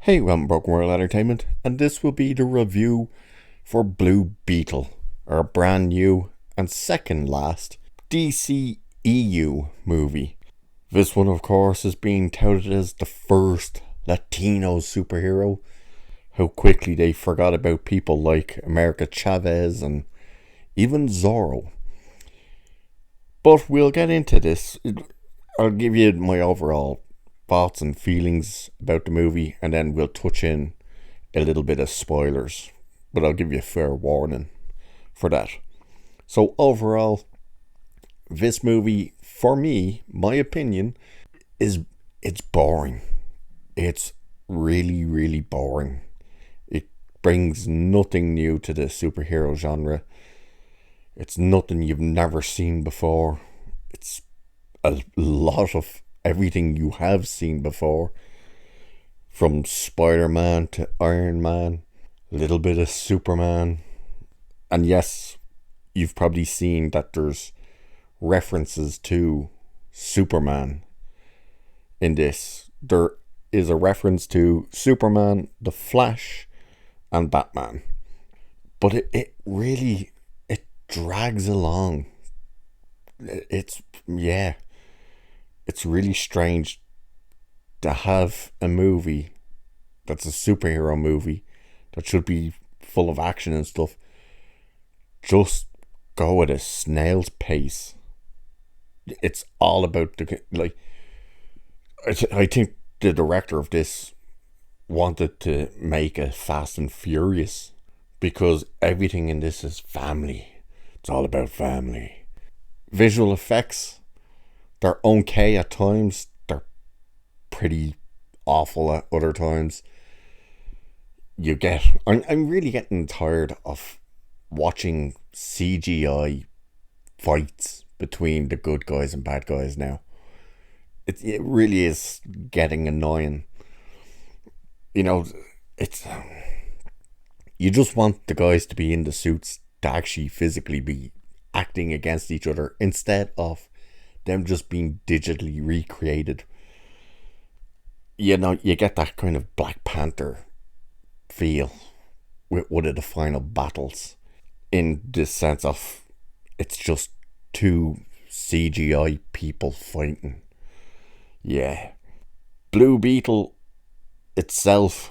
Hey, welcome to Broken World Entertainment, and this will be the review for Blue Beetle, our brand new and second last DCEU movie. This one, of course, is being touted as the first Latino superhero. How quickly they forgot about people like America Chavez and even Zorro. But we'll get into this. I'll give you my overall thoughts and feelings about the movie, and then we'll touch in a little bit of spoilers, but I'll give you a fair warning for that. So overall, this movie, for me, my opinion, it's boring. It's really boring. It brings nothing new to the superhero genre. It's nothing you've never seen before. It's a lot of everything you have seen before, from Spider-Man to Iron Man, a little bit of Superman. And yes, you've probably seen that there's references to Superman in this. There is a reference to Superman, The Flash, and Batman. But it really drags along. It's really strange to have a movie that's a superhero movie that should be full of action and stuff just go at a snail's pace. It's all about I think the director of this wanted to make a Fast and Furious, because everything in this is family. It's all about family. Visual effects, they're okay at times. They're pretty awful at other times. I'm really getting tired of watching CGI fights between the good guys and bad guys now. It really is getting annoying. You just want the guys to be in the suits to actually physically be acting against each other, instead of them just being digitally recreated. You get that kind of Black Panther feel with one of the final battles, in this sense of it's just two CGI people fighting. Yeah. Blue Beetle itself,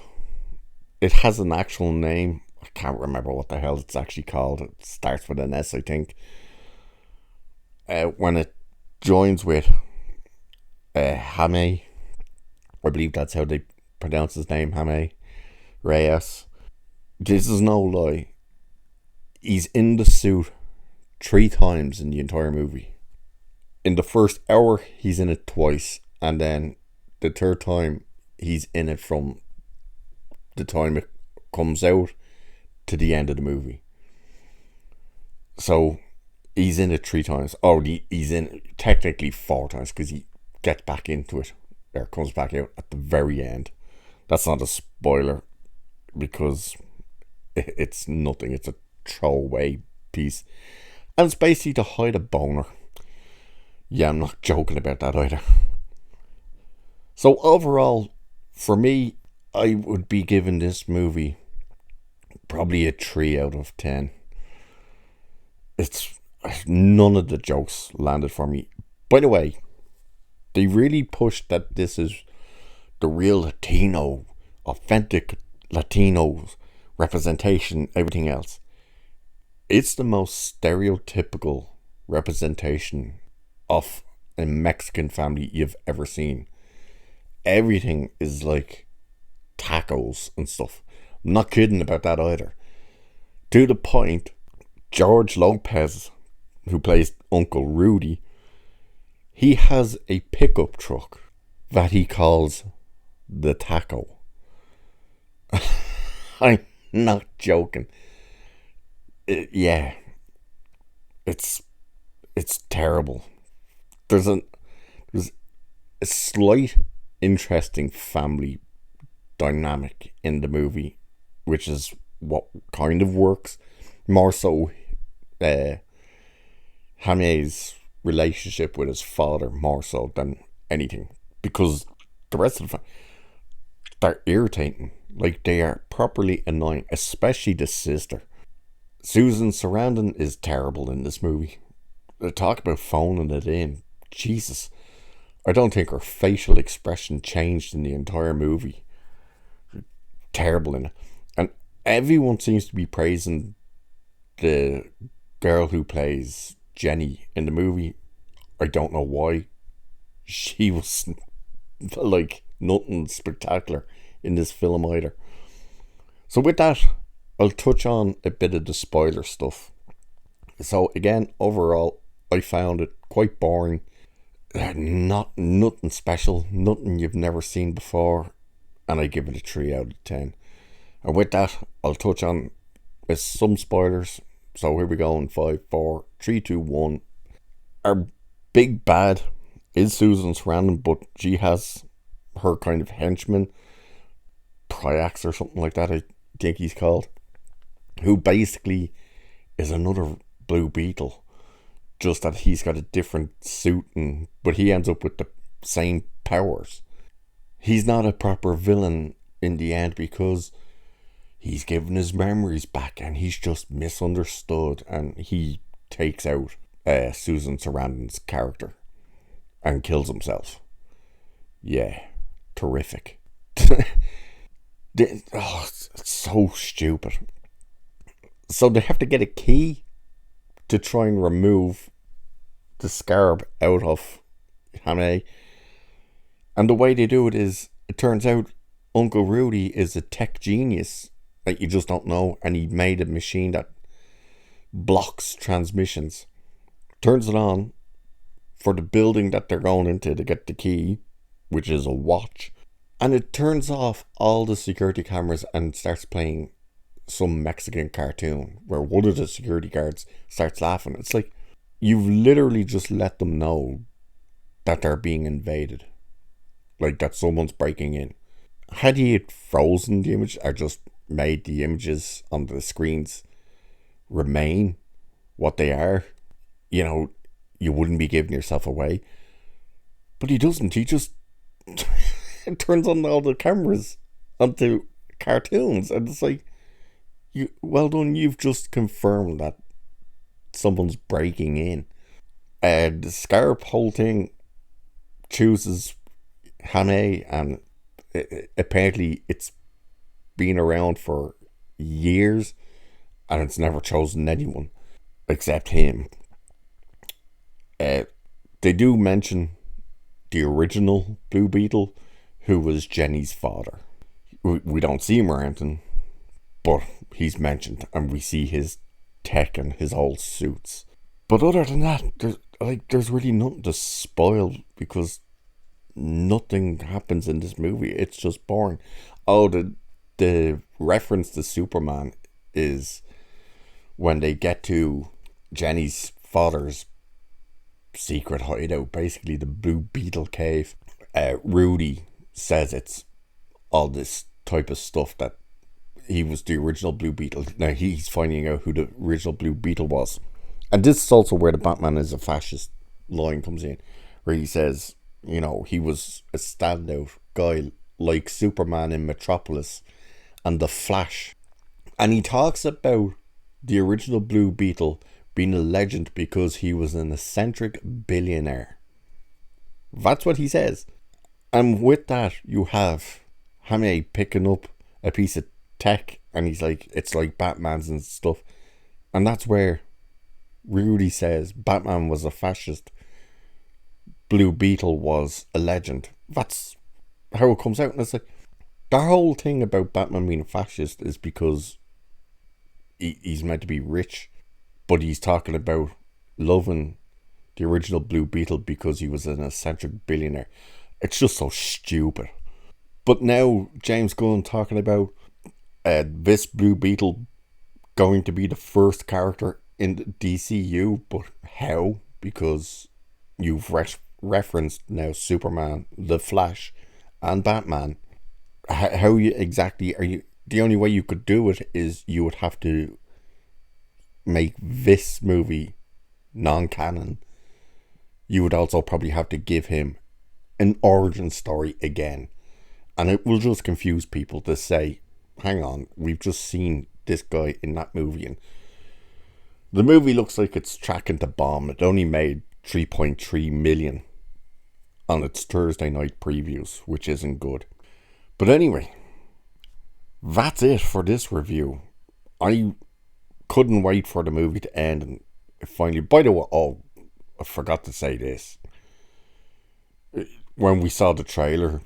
it has an actual name. I can't remember what the hell it's actually called. It starts with an S, I think. When it joins with Jaime, I believe that's how they pronounce his name, Jaime Reyes. This is no lie. He's in the suit 3 times in the entire movie. In the first hour, he's in it twice, and then the third time, he's in it from the time it comes out to the end of the movie. So he's in it 3 times. Oh, he's in it technically 4 times, because he gets back into it, or comes back out at the very end. That's not a spoiler, because it's nothing. It's a throwaway piece, and it's basically to hide a boner. Yeah, I'm not joking about that either. So overall, for me, I would be giving this movie probably a 3 out of 10. It's none of the jokes landed for me. By the way, they really pushed that this is the real Latino, authentic Latino representation, everything else. It's the most stereotypical representation of a Mexican family you've ever seen. Everything is like tacos and stuff. I'm not kidding about that either. To the point, George Lopez, who plays Uncle Rudy, he has a pickup truck that he calls the Taco. I'm not joking. It's terrible. There's a slight interesting family dynamic in the movie, which is what kind of works. More so Jaime's relationship with his father, more so than anything, because the rest of the they're irritating. Like, they are properly annoying, especially the sister. Susan Sarandon is terrible in this movie. Talk about phoning it in. Jesus. I don't think her facial expression changed in the entire movie. Terrible in it. And everyone seems to be praising the girl who plays Jenny in the movie. I don't know why. She was like nothing spectacular in this film either. So with that, I'll touch on a bit of the spoiler stuff. So again, overall, I found it quite boring. Nothing special, nothing you've never seen before, and I give it a 3 out of 10. And with that, I'll touch on some spoilers. So here we go in 5, 4, 3, 2, 1. Our big bad is Susan Sarandon, but she has her kind of henchman, Pryax or something like that, I think he's called, who basically is another Blue Beetle, just that he's got a different suit, but he ends up with the same powers. He's not a proper villain in the end because he's given his memories back and he's just misunderstood, and he takes out Susan Sarandon's character and kills himself. Yeah, terrific. It's so stupid. So they have to get a key to try and remove the scarab out of Hame. And the way they do it is, it turns out Uncle Rudy is a tech genius that you just don't know, and he made a machine that blocks transmissions. Turns it on for the building that they're going into to get the key, which is a watch. And it turns off all the security cameras and starts playing some Mexican cartoon where one of the security guards starts laughing. It's like, you've literally just let them know that they're being invaded. Like, that someone's breaking in. Had he frozen the image or just made the images on the screens remain what they are, you wouldn't be giving yourself away. But he doesn't. He just turns on all the cameras onto cartoons, and it's like, well done, you've just confirmed that someone's breaking in. The Scarab whole thing chooses Hame, and apparently it's been around for years and it's never chosen anyone except him. They do mention the original Blue Beetle, who was Jenny's father. We don't see him or anything, but he's mentioned, and we see his tech and his old suits. But other than that, there's really nothing to spoil because nothing happens in this movie. It's just boring. Oh, the reference to Superman is when they get to Jenny's father's secret hideout, basically the Blue Beetle cave. Rudy says it's all this type of stuff, that he was the original Blue Beetle. Now he's finding out who the original Blue Beetle was. And this is also where the Batman is a fascist line comes in, where he says, he was a standout guy like Superman in Metropolis and the Flash. And he talks about the original Blue Beetle being a legend because he was an eccentric billionaire. That's what he says. And with that, you have Hame picking up a piece of tech, and he's like, it's like Batman's and stuff. And that's where Rudy says Batman was a fascist, Blue Beetle was a legend. That's how it comes out. And it's like, the whole thing about Batman being a fascist is because he's meant to be rich, but he's talking about loving the original Blue Beetle because he was an eccentric billionaire. It's just so stupid. But now James Gunn talking about this Blue Beetle going to be the first character in the DCEU, but how? Because you've referenced now Superman, the Flash, and Batman. How you exactly are you? The only way you could do it is you would have to make this movie non-canon. You would also probably have to give him an origin story again, And it will just confuse people to say, hang on, we've just seen this guy in that movie, and the movie looks like it's tracking to bomb. It only made 3.3 million on its Thursday night previews, which isn't good. But anyway, that's it for this review. I couldn't wait for the movie to end, and finally, by the way, oh, I forgot to say this. When we saw the trailer,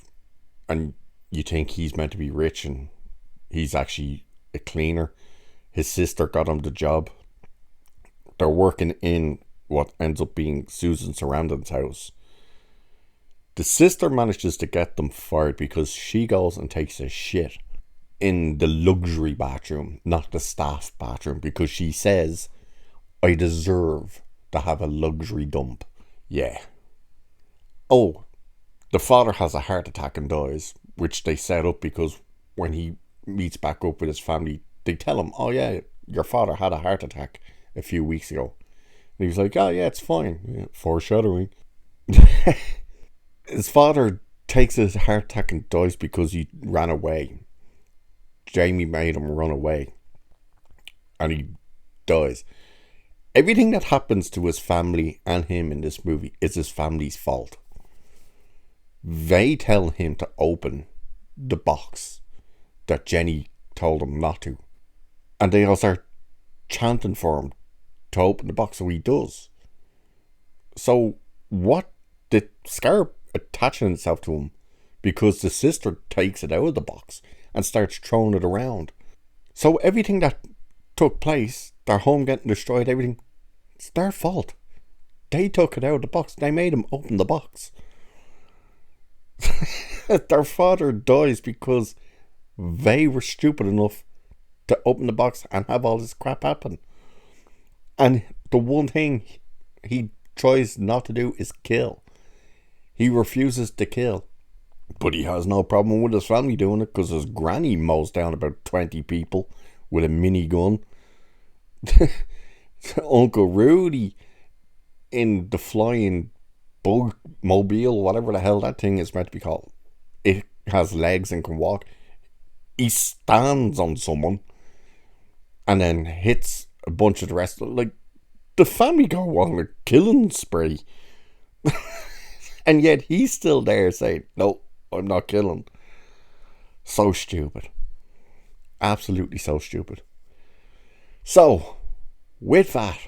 and you think he's meant to be rich and he's actually a cleaner, his sister got him the job. They're working in what ends up being Susan Sarandon's house. The sister manages to get them fired because she goes and takes a shit in the luxury bathroom, not the staff bathroom, because she says, I deserve to have a luxury dump. Yeah. Oh, the father has a heart attack and dies, which they set up because when he meets back up with his family, they tell him, oh yeah, your father had a heart attack a few weeks ago. And he's like, oh yeah, it's fine. Yeah, foreshadowing. His father takes his heart attack and dies because he ran away. Jamie made him run away. And he dies. Everything that happens to his family and him in this movie is his family's fault. They tell him to open the box that Jenny told him not to. And they all start chanting for him to open the box, so he does. So what the scar attaching itself to him because the sister takes it out of the box and starts throwing it around. So everything that took place, their home getting destroyed, everything, it's their fault. They took it out of the box. They made him open the box. Their father dies because they were stupid enough to open the box and have all this crap happen. And the one thing he tries not to do is kill. He refuses to kill. But he has no problem with his family doing it because his granny mows down about 20 people with a minigun. Uncle Rudy in the flying bug mobile, whatever the hell that thing is meant to be called. It has legs and can walk. He stands on someone and then hits a bunch of the rest. Like, the family go on a killing spree. And yet he's still there saying, no, I'm not killing. So stupid. Absolutely so stupid. So, with that,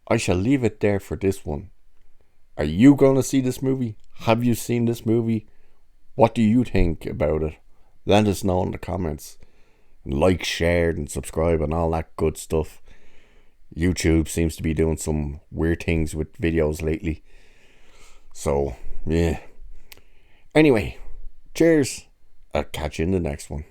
I shall leave it there for this one. Are you going to see this movie? Have you seen this movie? What do you think about it? Let us know in the comments. Like, share, and subscribe, and all that good stuff. YouTube seems to be doing some weird things with videos lately. So, yeah. Anyway, cheers. I'll catch you in the next one.